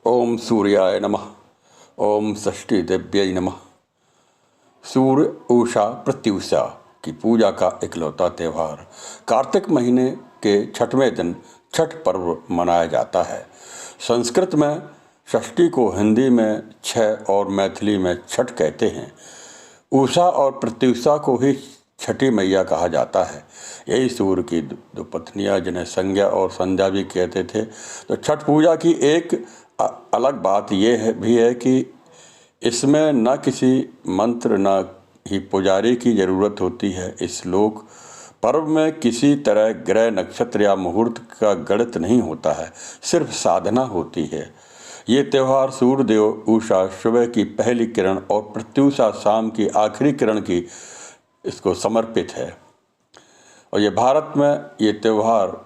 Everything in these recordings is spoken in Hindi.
ओम सूर्याय नमः। ओम षष्ठी देव्यै नमः। सूर्य, उषा, प्रत्युषा की पूजा का इकलौता त्यौहार कार्तिक महीने के छठवें दिन छठ पर्व मनाया जाता है। संस्कृत में षष्ठी को हिंदी में छह और मैथिली में छठ कहते हैं। उषा और प्रत्युषा को ही छठी मैया कहा जाता है। यही सूर्य की दो पत्नियां जिन्हें संज्ञा और संध्या भी कहते थे। तो छठ पूजा की एक अलग बात यह भी है कि इसमें न किसी मंत्र न ही पुजारी की ज़रूरत होती है। इस लोक पर्व में किसी तरह ग्रह, नक्षत्र या मुहूर्त का गणित नहीं होता है, सिर्फ साधना होती है। ये त्यौहार सूर्यदेव उषा सुबह की पहली किरण और प्रत्युषा शाम की आखिरी किरण की इसको समर्पित है। और ये भारत में ये त्यौहार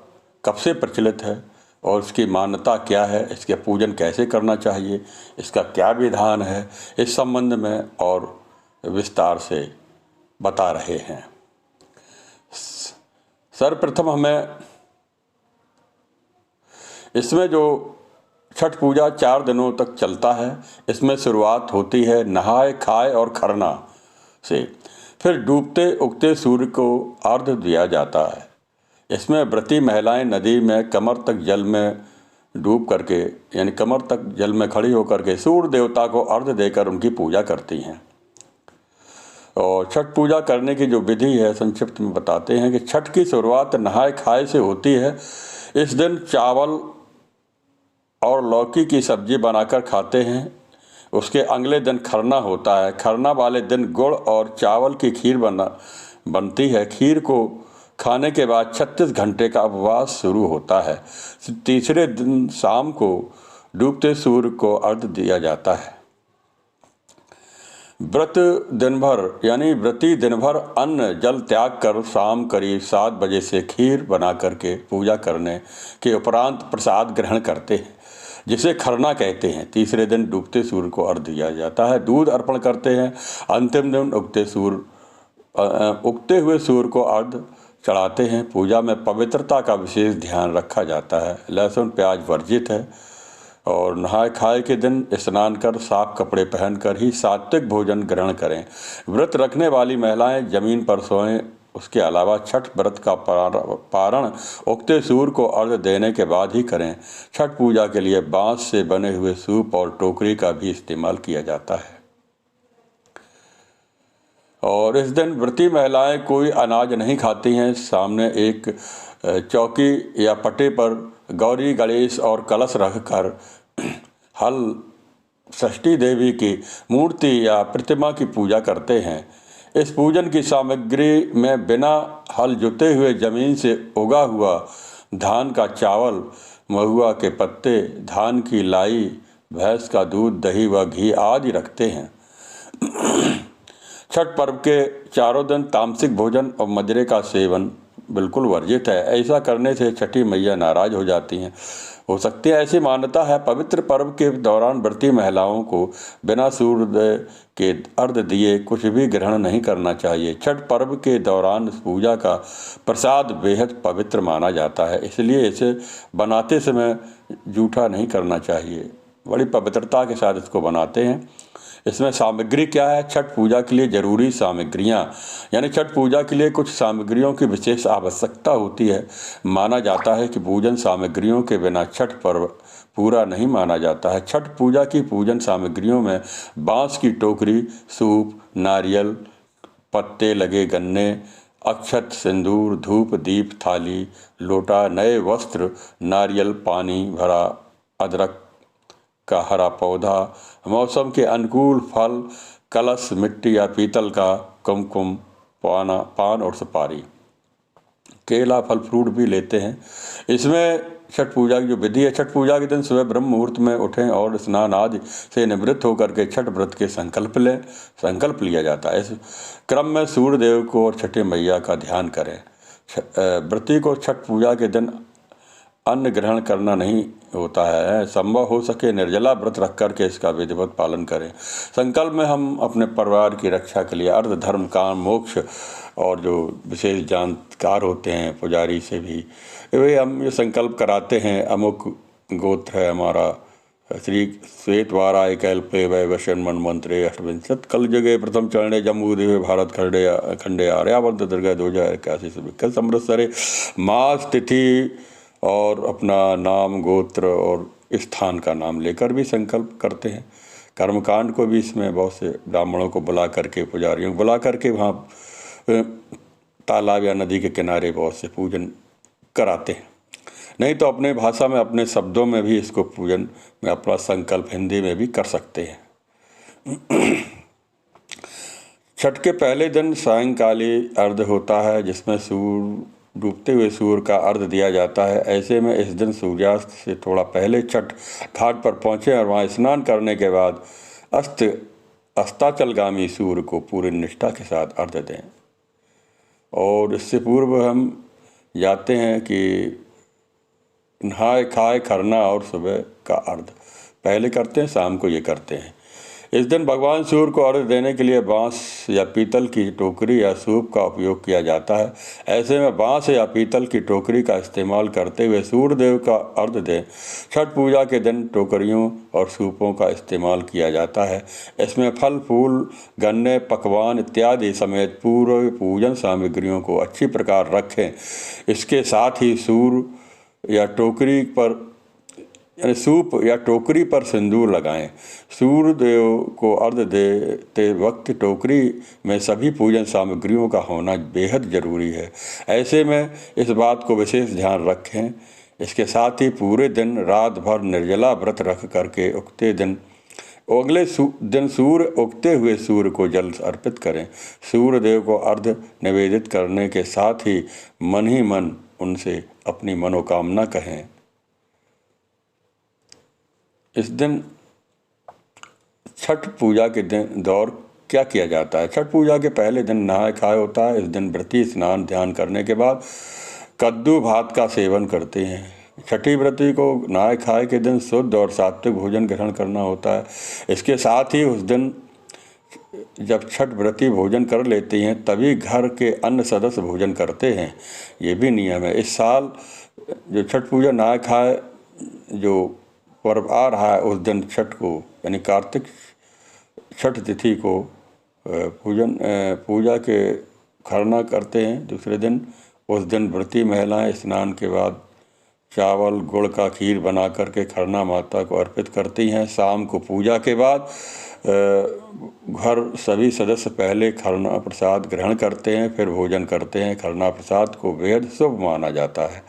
कब से प्रचलित है और इसकी मान्यता क्या है, इसके पूजन कैसे करना चाहिए, इसका क्या विधान है, इस संबंध में और विस्तार से बता रहे हैं। सर्वप्रथम हमें इसमें जो छठ पूजा 4 दिनों तक चलता है, इसमें शुरुआत होती है नहाए खाए और खरना से। फिर डूबते उगते सूर्य को अर्घ्य दिया जाता है। इसमें व्रती महिलाएं नदी में कमर तक जल में डूब करके यानी कमर तक जल में खड़ी होकर के सूर्य देवता को अर्घ्य देकर उनकी पूजा करती हैं। और छठ पूजा करने की जो विधि है संक्षिप्त में बताते हैं कि छठ की शुरुआत नहाए खाए से होती है। इस दिन चावल और लौकी की सब्जी बनाकर खाते हैं। उसके अगले दिन खरना होता है। खरना वाले दिन गुड़ और चावल की खीर बनती है। खीर को खाने के बाद 36 घंटे का उपवास शुरू होता है। तीसरे दिन शाम को डूबते सूर्य को अर्घ्य दिया जाता है। व्रती दिन भर अन्न जल त्याग कर शाम करीब 7 बजे से खीर बना करके पूजा करने के उपरांत प्रसाद ग्रहण करते हैं, जिसे खरना कहते हैं। तीसरे दिन डूबते सूर्य को अर्घ्य दिया जाता है। दूध अर्पण करते हैं। अंतिम दिन उगते हुए सूर्य को अर्घ्य चढ़ाते हैं। पूजा में पवित्रता का विशेष ध्यान रखा जाता है। लहसुन प्याज वर्जित है और नहाए खाए के दिन स्नान कर साफ कपड़े पहनकर ही सात्विक भोजन ग्रहण करें। व्रत रखने वाली महिलाएं जमीन पर सोएं। उसके अलावा छठ व्रत का पारण उगते सूर्य को अर्घ्य देने के बाद ही करें। छठ पूजा के लिए बांस से बने हुए सूप और टोकरी का भी इस्तेमाल किया जाता है। और इस दिन व्रती महिलाएं कोई अनाज नहीं खाती हैं। सामने एक चौकी या पट्टे पर गौरी, गणेश और कलश रखकर हल षष्ठी देवी की मूर्ति या प्रतिमा की पूजा करते हैं। इस पूजन की सामग्री में बिना हल जुते हुए जमीन से उगा हुआ धान का चावल, महुआ के पत्ते, धान की लाई, भैंस का दूध, दही व घी आदि रखते हैं। छठ पर्व के 4 दिन तामसिक भोजन और मदिरे का सेवन बिल्कुल वर्जित है। ऐसा करने से छठी मैया नाराज हो जाती हैं, हो सकती है, ऐसी मान्यता है। पवित्र पर्व के दौरान व्रती महिलाओं को बिना सूर्योदय के अर्घ्य दिए कुछ भी ग्रहण नहीं करना चाहिए। छठ पर्व के दौरान पूजा का प्रसाद बेहद पवित्र माना जाता है, इसलिए इसे बनाते समय जूठा नहीं करना चाहिए। बड़ी पवित्रता के साथ इसको बनाते हैं। इसमें सामग्री क्या है? छठ पूजा के लिए जरूरी सामग्रियां, यानी छठ पूजा के लिए कुछ सामग्रियों की विशेष आवश्यकता होती है। माना जाता है कि पूजन सामग्रियों के बिना छठ पर्व पूरा नहीं माना जाता है। छठ पूजा की पूजन सामग्रियों में बांस की टोकरी, सूप, नारियल, पत्ते लगे गन्ने, अक्षत, सिंदूर, धूप, दीप, थाली, लोटा, नए वस्त्र, नारियल पानी भरा, अदरक का हरा पौधा, मौसम के अनुकूल फल, कलश, मिट्टी या पीतल का कुमकुम, पान और सुपारी, केला, फल फ्रूट भी लेते हैं। इसमें छठ पूजा की जो विधि है, छठ पूजा के दिन सुबह ब्रह्म मुहूर्त में उठें और स्नान आदि से निवृत्त होकर के छठ व्रत के संकल्प लिया जाता है। इस क्रम में सूर्य देव को और छठी मैया का ध्यान करें। व्रती को छठ पूजा के दिन अन्न ग्रहण करना नहीं होता है। संभव हो सके निर्जला व्रत रख करके इसका विधिवत पालन करें। संकल्प में हम अपने परिवार की रक्षा के लिए अर्थ, धर्म, काम, मोक्ष और जो विशेष जानकार होते हैं पुजारी से भी वे हम ये संकल्प कराते हैं। अमुक गोत्र है हमारा, श्री श्वेतवाराय कल्पे वैवस्यन् मन्वन्तरे अष्टविंशत् कल जगे प्रथम चरणे जम्बूद्वीपे भारत खंडे आर्यावर्त दुर्गा 2081 से विकल संवत्सरे मास तिथि और अपना नाम गोत्र और स्थान का नाम लेकर भी संकल्प करते हैं। कर्मकांड को भी इसमें बहुत से ब्राह्मणों को बुला करके, पुजारियों को बुला करके वहाँ तालाब या नदी के किनारे बहुत से पूजन कराते हैं। नहीं तो अपने भाषा में, अपने शब्दों में भी इसको पूजन में अपना संकल्प हिंदी में भी कर सकते हैं। छठ के पहले दिन सायंकाली अर्घ होता है, जिसमें डूबते हुए सूर्य का अर्घ दिया जाता है। ऐसे में इस दिन सूर्यास्त से थोड़ा पहले छठ घाट पर पहुँचें और वहाँ स्नान करने के बाद अस्ताचलगामी सूर्य को पूरी निष्ठा के साथ अर्घ दें। और इससे पूर्व हम जाते हैं कि नहाए खाए खरना और सुबह का अर्घ पहले करते हैं, शाम को ये करते हैं। इस दिन भगवान सूर्य को अर्घ देने के लिए बांस या पीतल की टोकरी या सूप का उपयोग किया जाता है। ऐसे में बांस या पीतल की टोकरी का इस्तेमाल करते हुए सूर्य देव का अर्घ दें। छठ पूजा के दिन टोकरियों और सूपों का इस्तेमाल किया जाता है। इसमें फल फूल, गन्ने, पकवान इत्यादि समेत पूरे पूजन सामग्रियों को अच्छी प्रकार रखें। इसके साथ ही सूर्य या टोकरी पर सूप या टोकरी पर सिंदूर लगाएं। सूर्य देव को अर्घ देते वक्त टोकरी में सभी पूजन सामग्रियों का होना बेहद जरूरी है। ऐसे में इस बात को विशेष ध्यान रखें। इसके साथ ही पूरे दिन रात भर निर्जला व्रत रख करके अगले दिन सूर्य उगते हुए सूर्य को जल अर्पित करें। सूर्य देव को अर्घ निवेदित करने के साथ ही मन उनसे अपनी मनोकामना कहें। इस दिन छठ पूजा के दिन दौर क्या किया जाता है। छठ पूजा के पहले दिन नहाए खाए होता है। इस दिन व्रती स्नान ध्यान करने के बाद कद्दू भात का सेवन करते हैं। छठी व्रती को नहाए खाए के दिन शुद्ध और सात्विक भोजन ग्रहण करना होता है। इसके साथ ही उस दिन जब छठ व्रती भोजन कर लेती हैं तभी घर के अन्य सदस्य भोजन करते हैं। ये भी नियम है। इस साल जो छठ पूजा नहाए खाए जो पर्व आ रहा है, उस दिन छठ को यानी कार्तिक छठ तिथि को पूजा के खरना करते हैं। दूसरे दिन उस दिन व्रती महिलाएं स्नान के बाद चावल गुड़ का खीर बना करके खरना माता को अर्पित करती हैं। शाम को पूजा के बाद घर सभी सदस्य पहले खरना प्रसाद ग्रहण करते हैं, फिर भोजन करते हैं। खरना प्रसाद को बेहद शुभ माना जाता है।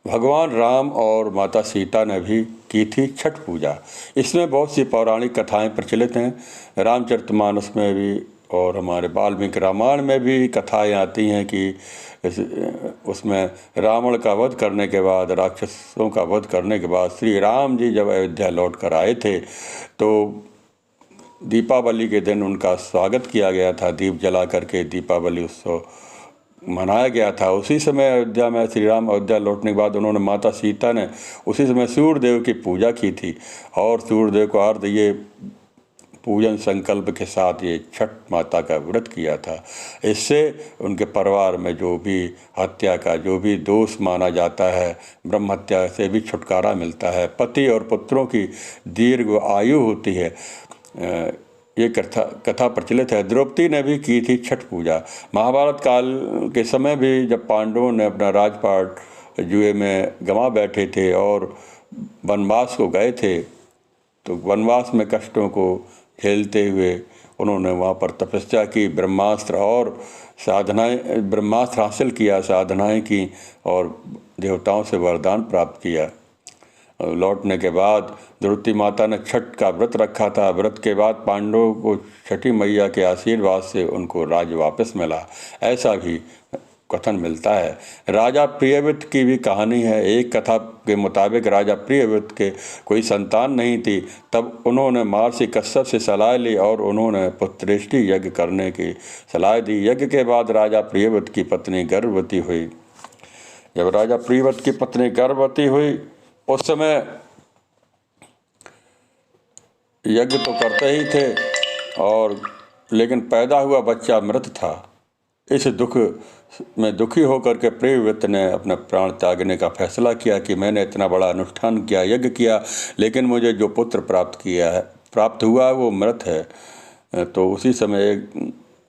भगवान राम और माता सीता ने भी की थी छठ पूजा। इसमें बहुत सी पौराणिक कथाएं प्रचलित हैं। रामचरितमानस में भी और हमारे वाल्मीकि रामायण में भी कथाएं आती हैं कि उसमें रावण का वध करने के बाद, राक्षसों का वध करने के बाद श्री राम जी जब अयोध्या लौट कर आए थे तो दीपावली के दिन उनका स्वागत किया गया था। दीप जला करके दीपावली उत्सव मनाया गया था। उसी समय अयोध्या में श्री राम अयोध्या लौटने के बाद उन्होंने माता सीता ने उसी समय सूर्य देव की पूजा की थी और सूर्य देव को अर्घ ये पूजन संकल्प के साथ ये छठ माता का व्रत किया था। इससे उनके परिवार में जो भी हत्या का जो भी दोष माना जाता है, ब्रह्म हत्या से भी छुटकारा मिलता है। पति और पुत्रों की दीर्घ आयु होती है। ये कथा प्रचलित है। द्रौपदी ने भी की थी छठ पूजा। महाभारत काल के समय भी जब पांडवों ने अपना राजपाट जुए में गंवा बैठे थे और वनवास को गए थे, तो वनवास में कष्टों को झेलते हुए उन्होंने वहाँ पर तपस्या की, ब्रह्मास्त्र हासिल किया, साधनाएं की और देवताओं से वरदान प्राप्त किया। लौटने के बाद द्रौपदी माता ने छठ का व्रत रखा था। व्रत के बाद पांडवों को छठी मैया के आशीर्वाद से उनको राज्य वापस मिला, ऐसा भी कथन मिलता है। राजा प्रियव्रत की भी कहानी है। एक कथा के मुताबिक राजा प्रियव्रत के कोई संतान नहीं थी, तब उन्होंने महर्षि कश्यप से सलाह ली और उन्होंने पुत्रेष्टि यज्ञ करने की सलाह दी। यज्ञ के बाद राजा प्रियव्रत की पत्नी गर्भवती हुई। जब राजा प्रियव्रत की पत्नी गर्भवती हुई उस समय यज्ञ तो करते ही थे और लेकिन पैदा हुआ बच्चा मृत था। इस दुख में दुखी होकर के प्रियव्रत ने अपना प्राण त्यागने का फैसला किया कि मैंने इतना बड़ा अनुष्ठान किया, यज्ञ किया, लेकिन मुझे जो पुत्र प्राप्त हुआ है वो मृत है। तो उसी समय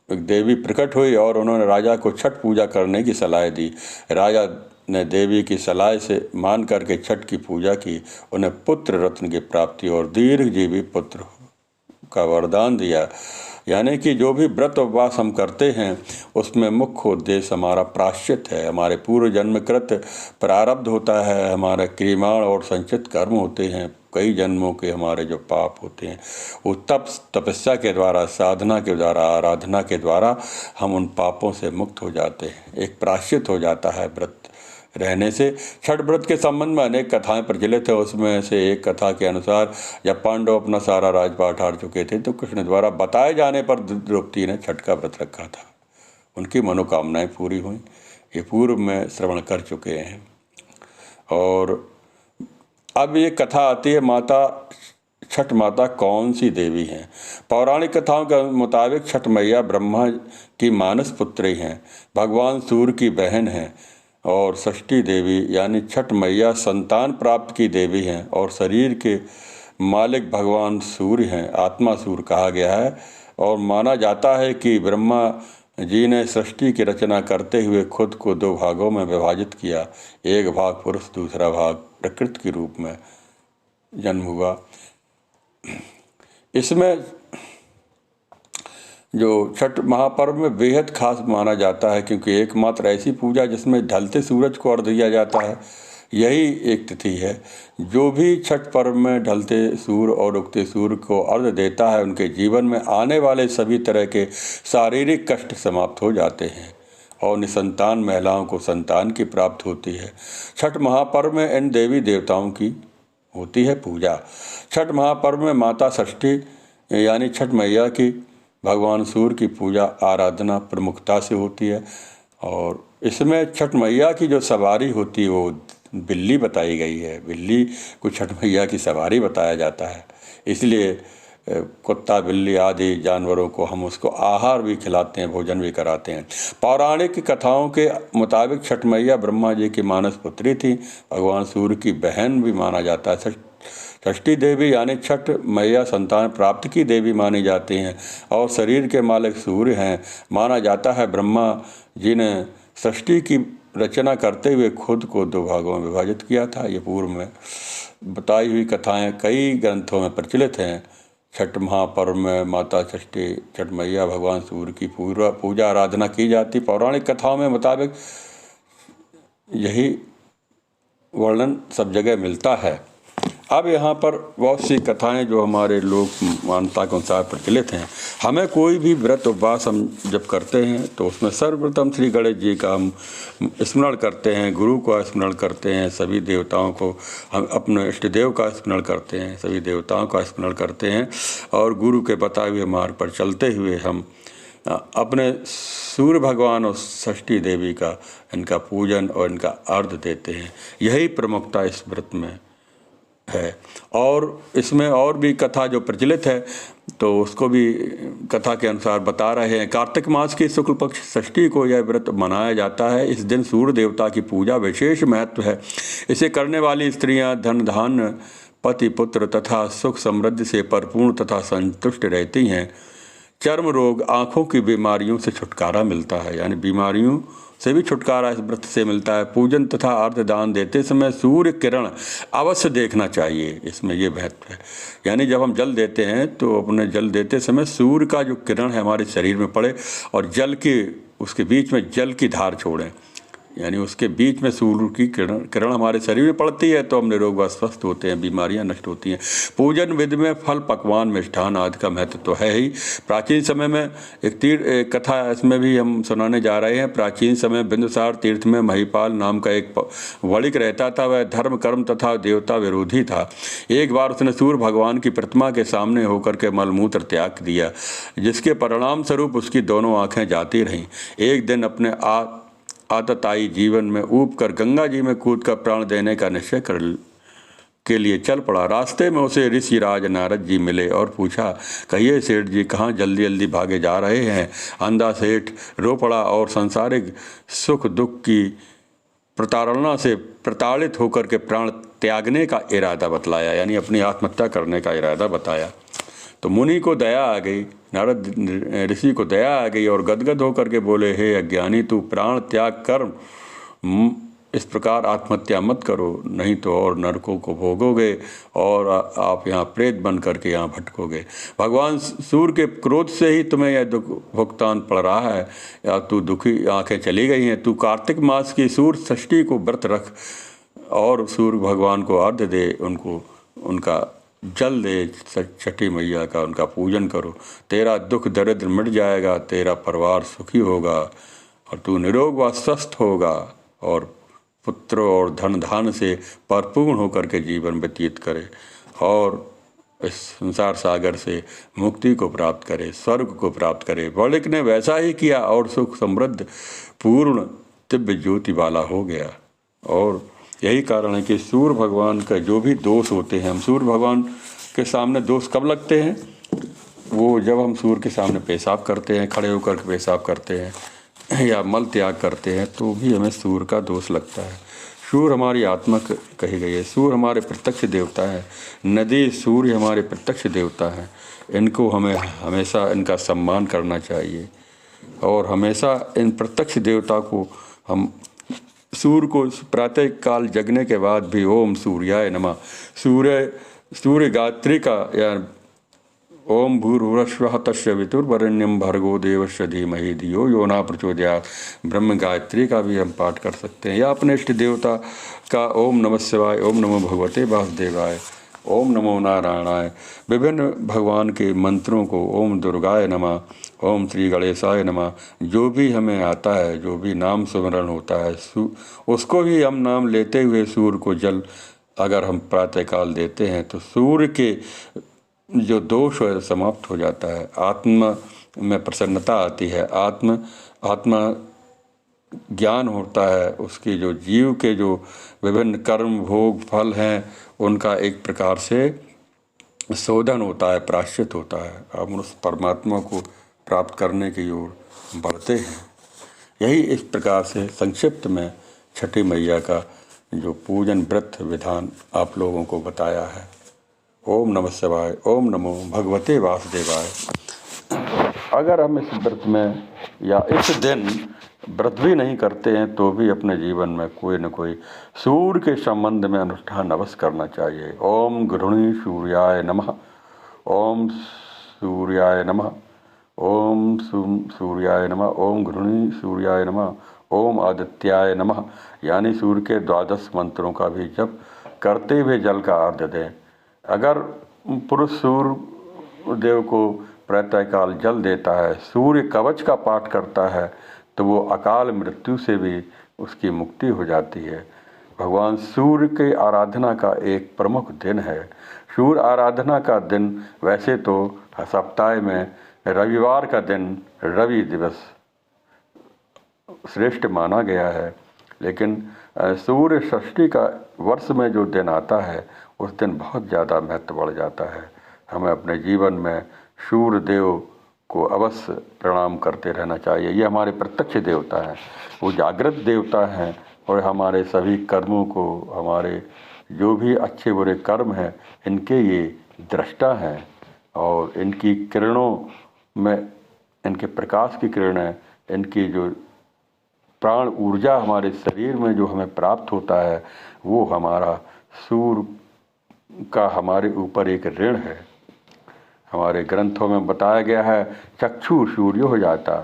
एक देवी प्रकट हुई और उन्होंने राजा को छठ पूजा करने की सलाह दी। राजा ने देवी की सलाह से मान करके छठ की पूजा की, उन्हें पुत्र रत्न की प्राप्ति और दीर्घजीवी पुत्र का वरदान दिया। यानी कि जो भी व्रत उपवास हम करते हैं उसमें मुख्य उद्देश्य हमारा प्रायश्चित है, हमारे पूर्व जन्मकृत प्रारब्ध होता है, हमारे क्रियमाण और संचित कर्म होते हैं, कई जन्मों के हमारे जो पाप होते हैं वो तपस्या के द्वारा, साधना के द्वारा, आराधना के द्वारा हम उन पापों से मुक्त हो जाते हैं। एक प्रायश्चित हो जाता है व्रत रहने से। छठ व्रत के संबंध में अनेक कथाएं प्रचलित है। उसमें से एक कथा के अनुसार जब पांडव अपना सारा राजपाट हार चुके थे तो कृष्ण द्वारा बताए जाने पर द्रौपदी ने छठ का व्रत रखा था, उनकी मनोकामनाएं पूरी हुई। ये पूर्व में श्रवण कर चुके हैं। और अब ये कथा आती है छठ माता कौन सी देवी हैं। पौराणिक कथाओं के मुताबिक छठ मैया ब्रह्मा की मानस पुत्री हैं, भगवान सूर्य की बहन हैं और षष्ठी देवी यानी छठ मैया संतान प्राप्त की देवी हैं और शरीर के मालिक भगवान सूर्य हैं। आत्मा सूर्य कहा गया है और माना जाता है कि ब्रह्मा जी ने सृष्टि की रचना करते हुए खुद को दो भागों में विभाजित किया, एक भाग पुरुष, दूसरा भाग प्रकृति के रूप में जन्म हुआ। इसमें जो छठ महापर्व में बेहद खास माना जाता है क्योंकि एकमात्र ऐसी पूजा जिसमें ढलते सूरज को अर्घ दिया जाता है, यही एक तिथि है। जो भी छठ पर्व में ढलते सूर्य और उगते सूर्य को अर्घ देता है उनके जीवन में आने वाले सभी तरह के शारीरिक कष्ट समाप्त हो जाते हैं और निसंतान महिलाओं को संतान की प्राप्त होती है। छठ महापर्व में इन देवी देवताओं की होती है पूजा। छठ महापर्व में माता षष्ठी यानी छठ मैया की भगवान सूर्य की पूजा आराधना प्रमुखता से होती है और इसमें छठ मैया की जो सवारी होती है वो बिल्ली बताई गई है। बिल्ली को छठ मैया की सवारी बताया जाता है, इसलिए कुत्ता बिल्ली आदि जानवरों को हम उसको आहार भी खिलाते हैं, भोजन भी कराते हैं। पौराणिक कथाओं के मुताबिक छठ मैया ब्रह्मा जी की मानस पुत्री थी, भगवान सूर्य की बहन भी माना जाता है। षष्ठी देवी यानी छठ मैया संतान प्राप्ति की देवी मानी जाती हैं और शरीर के मालिक सूर्य हैं। माना जाता है ब्रह्मा जी ने सृष्टि की रचना करते हुए खुद को दो भागों में विभाजित किया था। ये पूर्व में बताई हुई कथाएं कई ग्रंथों में प्रचलित हैं। छठ महापर्व में माता षष्ठी छठ मैया भगवान सूर्य की पूजा आराधना की जाती। पौराणिक कथाओं में मुताबिक यही वर्णन सब जगह मिलता है। अब यहाँ पर बहुत सी कथाएं जो हमारे लोक मान्यता के अनुसार प्रचलित हैं। हमें कोई भी व्रत उपवास हम जब करते हैं तो उसमें सर्वप्रथम श्री गणेश जी का हम स्मरण करते हैं, गुरु का स्मरण करते हैं, सभी देवताओं को हम अपने इष्ट देव का स्मरण करते हैं, सभी देवताओं का स्मरण करते हैं और गुरु के बताए हुए मार्ग पर चलते हुए हम अपने सूर्य भगवान और षष्ठी देवी का इनका पूजन और इनका अर्घ देते हैं। यही प्रमुखता इस व्रत में है। और इसमें और भी कथा जो प्रचलित है तो उसको भी कथा के अनुसार बता रहे हैं। कार्तिक मास की शुक्ल पक्ष षष्ठी को यह व्रत मनाया जाता है। इस दिन सूर्य देवता की पूजा विशेष महत्व है। इसे करने वाली स्त्रियां धन धान्य पति पुत्र तथा सुख समृद्धि से परिपूर्ण तथा संतुष्ट रहती हैं। चर्म रोग आँखों की बीमारियों से छुटकारा मिलता है, यानी बीमारियों से भी छुटकारा इस व्रत से मिलता है। पूजन तथा अर्घ दान देते समय सूर्य किरण अवश्य देखना चाहिए, इसमें ये महत्व है। यानी जब हम जल देते हैं तो अपने जल देते समय सूर्य का जो किरण है हमारे शरीर में पड़े और उसके बीच में जल की धार छोड़ें, यानी उसके बीच में सूर्य की किरण हमारे शरीर में पड़ती है तो हम निरोग व स्वस्थ होते हैं, बीमारियां नष्ट होती हैं। पूजन विधि में फल पकवान मिष्ठान आदि का महत्व तो है ही। प्राचीन समय में एक कथा इसमें भी हम सुनाने जा रहे हैं। प्राचीन समय बिंदुसार तीर्थ में महिपाल नाम का एक वणिक रहता था। वह धर्म कर्म तथा देवता विरोधी था। एक बार उसने सूर्य भगवान की प्रतिमा के सामने होकर के मलमूत्र त्याग दिया, जिसके परिणाम स्वरूप उसकी दोनों आँखें जाती रहीं। एक दिन अपने आतताई जीवन में ऊब कर गंगा जी में कूद कर प्राण देने का निश्चय के लिए चल पड़ा। रास्ते में उसे ऋषि राज नारद जी मिले और पूछा, कहिए सेठ जी, कहाँ जल्दी जल्दी भागे जा रहे हैं? अंधा सेठ रो पड़ा और सांसारिक सुख दुख की प्रताड़ना से प्रताड़ित होकर के प्राण त्यागने का इरादा बतलाया, यानी अपनी आत्महत्या करने का इरादा बताया। तो मुनि को दया आ गई, नारद ऋषि को दया आ गई और गदगद होकर के बोले, हे अज्ञानी, तू प्राण त्याग कर इस प्रकार आत्महत्या मत करो, नहीं तो और नरकों को भोगोगे और आप यहाँ प्रेत बन करके यहाँ भटकोगे। भगवान सूर्य के क्रोध से ही तुम्हें यह दुख भुगतान पड़ रहा है, या तू दुखी आंखें चली गई हैं। तू कार्तिक मास की सूर्य षष्ठी को व्रत रख और सूर्य भगवान को अर्घ्य दे, उनका जल दे, छठी मैया का उनका पूजन करो। तेरा दुख दरिद्र मिट जाएगा, तेरा परिवार सुखी होगा और तू निरोग व स्वस्थ होगा और पुत्र और धन धान से परिपूर्ण होकर के जीवन व्यतीत करे और इस संसार सागर से मुक्ति को प्राप्त करे, स्वर्ग को प्राप्त करे। वणिक ने वैसा ही किया और सुख समृद्ध पूर्ण दिव्य ज्योति वाला हो गया। और यही कारण है कि सूर्य भगवान का जो भी दोष होते हैं, हम सूर्य भगवान के सामने दोष कब लगते हैं? वो जब हम सूर्य के सामने पेशाब करते हैं, खड़े होकर के पेशाब करते हैं या मल त्याग करते हैं, तो भी हमें सूर्य का दोष लगता है। सूर्य हमारी आत्मा कही गई है, सूर्य हमारे प्रत्यक्ष देवता है, नदी सूर्य हमारे प्रत्यक्ष देवता है। इनको हमें हमेशा इनका सम्मान करना चाहिए और हमेशा इन प्रत्यक्ष देवता को हम सूर्य को प्रातः काल जगने के बाद भी ओम सूर्याय नमः, सूर्य गायत्री का या ओम भूर्भुवस्वः तस्य वितुर्वरेण्यं भर्गो देवस्य धीमहि धियो यो न प्रचोदयात्, ब्रह्म गायत्री का भी हम पाठ कर सकते हैं। या अपने इष्ट देवता का ओम नमः शिवाय, ओम नमो भगवते वासुदेवाय, ओम नमो नारायणाय, विभिन्न भगवान के मंत्रों को, ओम दुर्गाय नमः, ओम श्री गणेशाय नमः, जो भी हमें आता है, जो भी नाम सुमरण होता है, उसको भी हम नाम लेते हुए सूर्य को जल अगर हम प्रातःकाल देते हैं तो सूर्य के जो दोष है समाप्त हो जाता है, आत्मा में प्रसन्नता आती है, आत्मा ज्ञान होता है, उसकी जो जीव के जो विभिन्न कर्म भोग फल हैं उनका एक प्रकार से शोधन होता है, प्रायश्चित होता है। हम उस परमात्मा को प्राप्त करने की ओर बढ़ते हैं। यही इस प्रकार से संक्षिप्त में छठी मैया का जो पूजन व्रत विधान आप लोगों को बताया है। ओम नमः शिवाय, ओम नमो भगवते वासुदेवाय। अगर हम इस व्रत में या इस दिन व्रत भी नहीं करते हैं तो भी अपने जीवन में कोई न कोई सूर्य के संबंध में अनुष्ठान अवश्य करना चाहिए। ओम गृहिणी सूर्याय नमः, ओम सूर्याय नमः, ओम सूर्याय नमः, ओम गृहिणी सूर्याय नमः, ओम आदित्याय नमः, यानी सूर्य के 12 मंत्रों का भी जप करते हुए जल का अर्घ्य दें। अगर पुरुष सूर्य देव को प्रातःकाल जल देता है, सूर्य कवच का पाठ करता है, तो वो अकाल मृत्यु से भी उसकी मुक्ति हो जाती है। भगवान सूर्य के आराधना का एक प्रमुख दिन है। सूर्य आराधना का दिन वैसे तो सप्ताह में रविवार का दिन रवि दिवस श्रेष्ठ माना गया है, लेकिन सूर्य षष्ठी का वर्ष में जो दिन आता है उस दिन बहुत ज़्यादा महत्व बढ़ जाता है। हमें अपने जीवन में सूर्य देव को अवश्य प्रणाम करते रहना चाहिए। ये हमारे प्रत्यक्ष देवता हैं, वो जागृत देवता हैं और हमारे सभी कर्मों को, हमारे जो भी अच्छे बुरे कर्म हैं, इनके ये दृष्टा हैं और इनकी किरणों में, इनके प्रकाश की किरणें, इनकी जो प्राण ऊर्जा हमारे शरीर में जो हमें प्राप्त होता है, वो हमारा सूर्य का हमारे ऊपर एक ऋण है। हमारे ग्रंथों में बताया गया है, चक्षु सूर्य हो जाता,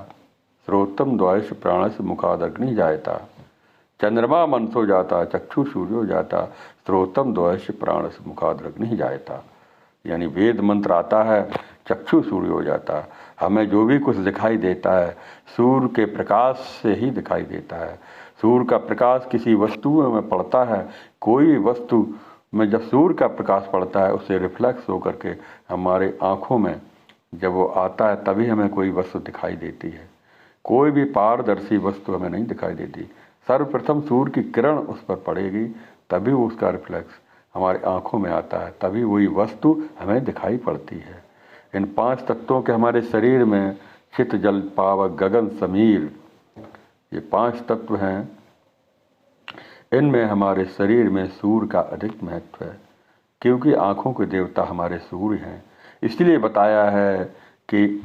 श्रोतम द्वायश प्राणस मुखादग्नि जायता, चंद्रमा मनसो जाता, चक्षु सूर्य हो जाता, श्रोतम द्वायश प्राणस मुखादग्नि जायता। यानी वेद मंत्र आता है, चक्षु सूर्य हो जाता। हमें जो भी कुछ दिखाई देता है सूर्य के प्रकाश से ही दिखाई देता है। सूर्य का प्रकाश किसी वस्तु में पड़ता है, कोई वस्तु में जब सूर्य का प्रकाश पड़ता है उससे रिफ्लेक्स होकर के हमारे आँखों में जब वो आता है तभी हमें कोई वस्तु दिखाई देती है। कोई भी पारदर्शी वस्तु हमें नहीं दिखाई देती। सर्वप्रथम सूर्य की किरण उस पर पड़ेगी तभी उसका रिफ्लेक्स हमारी आँखों में आता है, तभी वही वस्तु हमें दिखाई पड़ती है। इन 5 तत्वों के हमारे शरीर में चित जल पावक गगन समीर, ये 5 तत्व हैं। इनमें हमारे शरीर में सूर्य का अधिक महत्व है, क्योंकि आँखों के देवता हमारे सूर्य हैं। इसलिए बताया है कि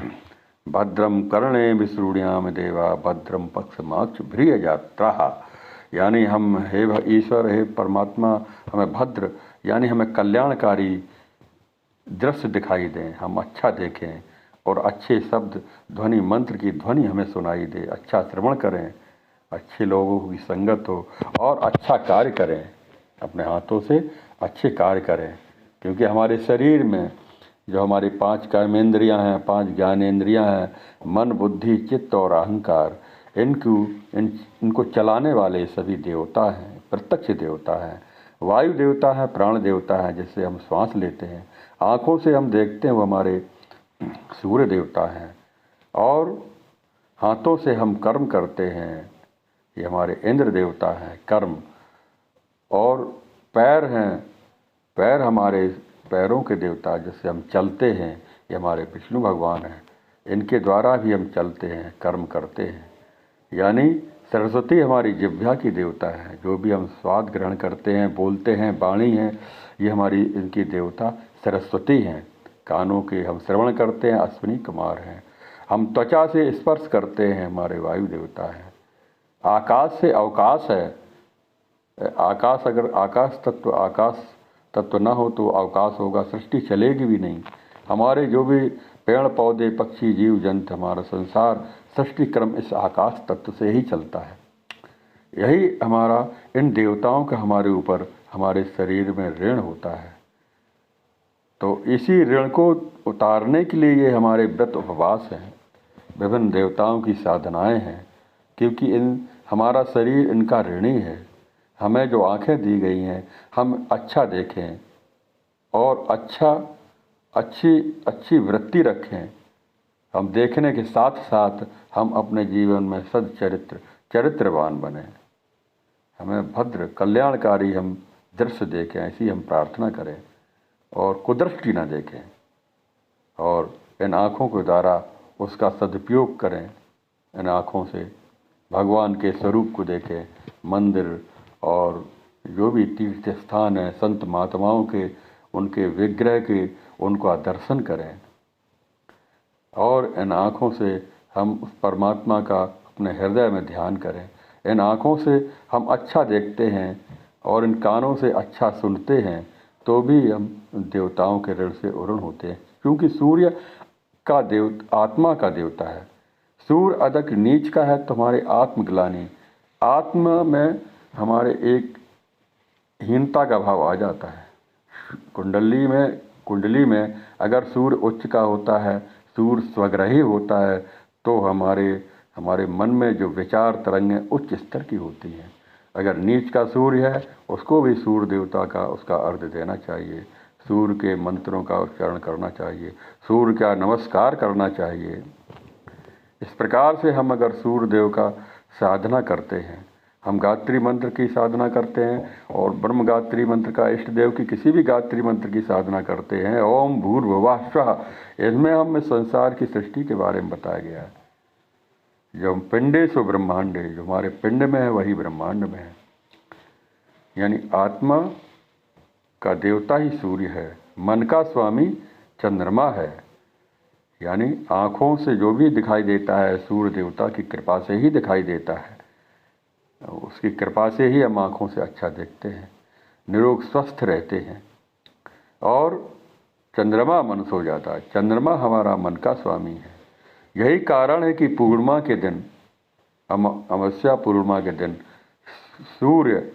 भद्रम कर्णे विश्रूण्याम देवा भद्रम पक्षमाक्ष भ्रिय यात्रा, यानी हम हे ईश्वर, हे परमात्मा, हमें भद्र यानी हमें कल्याणकारी दृश्य दिखाई दें, हम अच्छा देखें और अच्छे शब्द ध्वनि मंत्र की ध्वनि हमें सुनाई दे, अच्छा श्रवण करें, अच्छे लोगों की संगत हो और अच्छा कार्य करें, अपने हाथों से अच्छे कार्य करें। क्योंकि हमारे शरीर में जो हमारी 5 कर्मेंद्रियां हैं, 5 ज्ञानेंद्रियां हैं, मन बुद्धि चित्त और अहंकार, इनको चलाने वाले सभी देवता हैं, प्रत्यक्ष देवता हैं। वायु देवता है, प्राण देवता है, जिससे हम श्वास लेते हैं। आँखों से हम देखते हैं, वो हमारे सूर्य देवता हैं। और हाथों से हम कर्म करते हैं, ये हमारे इंद्र देवता हैं कर्म। और पैर हैं, पैर हमारे पैरों के देवता, जिससे हम चलते हैं, ये हमारे विष्णु भगवान हैं। इनके द्वारा भी हम चलते हैं, कर्म करते हैं। यानी सरस्वती हमारी जिह्वा की देवता है, जो भी हम स्वाद ग्रहण करते हैं, बोलते हैं, वाणी हैं, ये हमारी इनकी देवता सरस्वती हैं। कानों के हम श्रवण करते हैं, अश्विनी कुमार हैं। हम त्वचा से स्पर्श करते हैं, हमारे वायु देवता हैं। आकाश से अवकाश है, आकाश, अगर आकाश तत्व ना हो तो अवकाश होगा, सृष्टि चलेगी भी नहीं। हमारे जो भी पेड़ पौधे पक्षी जीव जंतु, हमारा संसार सृष्टि क्रम इस आकाश तत्व से ही चलता है। यही हमारा इन देवताओं का हमारे ऊपर, हमारे शरीर में ऋण होता है। तो इसी ऋण को उतारने के लिए ये हमारे व्रत उपवास हैं, विभिन्न देवताओं की साधनाएं हैं। क्योंकि हमारा शरीर इनका ऋणी है। हमें जो आँखें दी गई हैं, हम अच्छा देखें और अच्छी वृत्ति रखें। हम देखने के साथ साथ हम अपने जीवन में चरित्रवान बने। हमें भद्र कल्याणकारी हम दृश्य देखें, ऐसी हम प्रार्थना करें और कुदृष्टि न देखें। और इन आँखों के द्वारा उसका सदुपयोग करें। इन आँखों से भगवान के स्वरूप को देखें, मंदिर और जो भी तीर्थ स्थान हैं, संत महात्माओं के, उनके विग्रह के, उनका दर्शन करें। और इन आँखों से हम उस परमात्मा का अपने हृदय में ध्यान करें। इन आँखों से हम अच्छा देखते हैं और इन कानों से अच्छा सुनते हैं, तो भी हम देवताओं के ऋण से उऋण होते हैं। क्योंकि सूर्य का आत्मा का देवता है। सूर्य अधिक नीच का है, तुम्हारे आत्मग्लानि, आत्मा में हमारे एक हीनता का भाव आ जाता है। कुंडली में अगर सूर्य उच्च का होता है, सूर्य स्वग्रही होता है, तो हमारे मन में जो विचार तरंगें उच्च स्तर की होती हैं। अगर नीच का सूर्य है, उसको भी सूर्य देवता का उसका अर्घ देना चाहिए, सूर्य के मंत्रों का उच्चारण करना चाहिए, सूर्य का नमस्कार करना चाहिए। इस प्रकार से हम अगर सूर्य देव का साधना करते हैं, हम गायत्री मंत्र की साधना करते हैं और ब्रह्म गायत्री मंत्र का, इष्ट देव की किसी भी गायत्री मंत्र की साधना करते हैं, ओम भूर्भुवः स्वः, इसमें हमें संसार की सृष्टि के बारे में बताया गया है। जो पिंडेषु ब्रह्मांडे, जो हमारे पिंड में है वही ब्रह्मांड में है। यानी आत्मा का देवता ही सूर्य है, मन का स्वामी चंद्रमा है। यानी आँखों से जो भी दिखाई देता है, सूर्य देवता की कृपा से ही दिखाई देता है। उसकी कृपा से ही हम आँखों से अच्छा देखते हैं, निरोग स्वस्थ रहते हैं। और चंद्रमा मन सो जाता है, चंद्रमा हमारा मन का स्वामी है। यही कारण है कि पूर्णिमा के दिन, अमावस्या पूर्णिमा के दिन सूर्य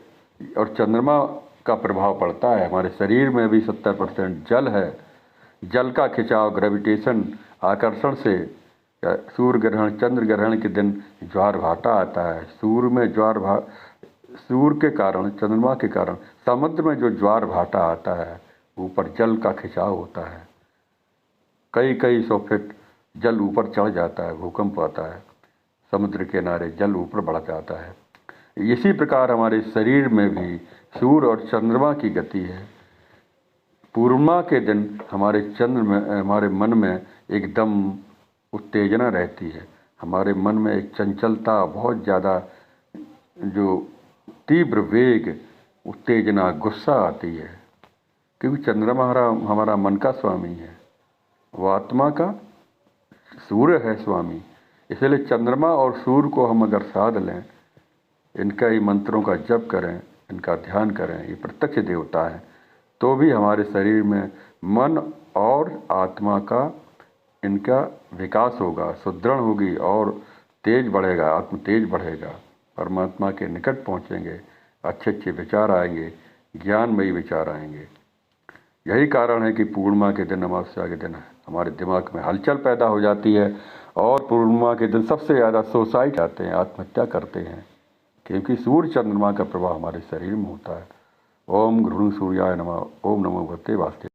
और चंद्रमा का प्रभाव पड़ता है। हमारे शरीर में भी 70% जल है। जल का खिंचाव, ग्रेविटेशन, आकर्षण से सूर्य ग्रहण, चंद्र ग्रहण के दिन ज्वार भाटा आता है। सूर्य के कारण, चंद्रमा के कारण समुद्र में जो ज्वार भाटा आता है, ऊपर जल का खिंचाव होता है। कई 100 फीट जल ऊपर चढ़ जाता है, भूकंप आता है, समुद्र के किनारे जल ऊपर बढ़ जाता है। इसी प्रकार हमारे शरीर में भी सूर्य और चंद्रमा की गति है। पूर्णिमा के दिन हमारे चंद्र में, हमारे मन में एकदम उत्तेजना रहती है, हमारे मन में एक चंचलता, बहुत ज़्यादा जो तीव्र वेग, उत्तेजना, गुस्सा आती है, क्योंकि चंद्रमा हमारा मन का स्वामी है, वो आत्मा का सूर्य है स्वामी। इसलिए चंद्रमा और सूर्य को हम अगर साध लें, इनका ही मंत्रों का जप करें, इनका ध्यान करें, ये प्रत्यक्ष देवता है, तो भी हमारे शरीर में मन और आत्मा का इनका विकास होगा, सुदृढ़ होगी और तेज बढ़ेगा, आत्म तेज बढ़ेगा, परमात्मा के निकट पहुँचेंगे, अच्छे अच्छे विचार आएंगे, ज्ञानमयी विचार आएंगे। यही कारण है कि पूर्णिमा के दिन, अमावस्या के दिन हमारे दिमाग में हलचल पैदा हो जाती है और पूर्णिमा के दिन सबसे ज़्यादा सुसाइड आते हैं, आत्महत्या करते हैं, क्योंकि सूर्य चंद्रमा का प्रभाव हमारे शरीर में होता है। ओम गुरु सूर्याय नमः। ओम नमो भगवते वासुदेवाय।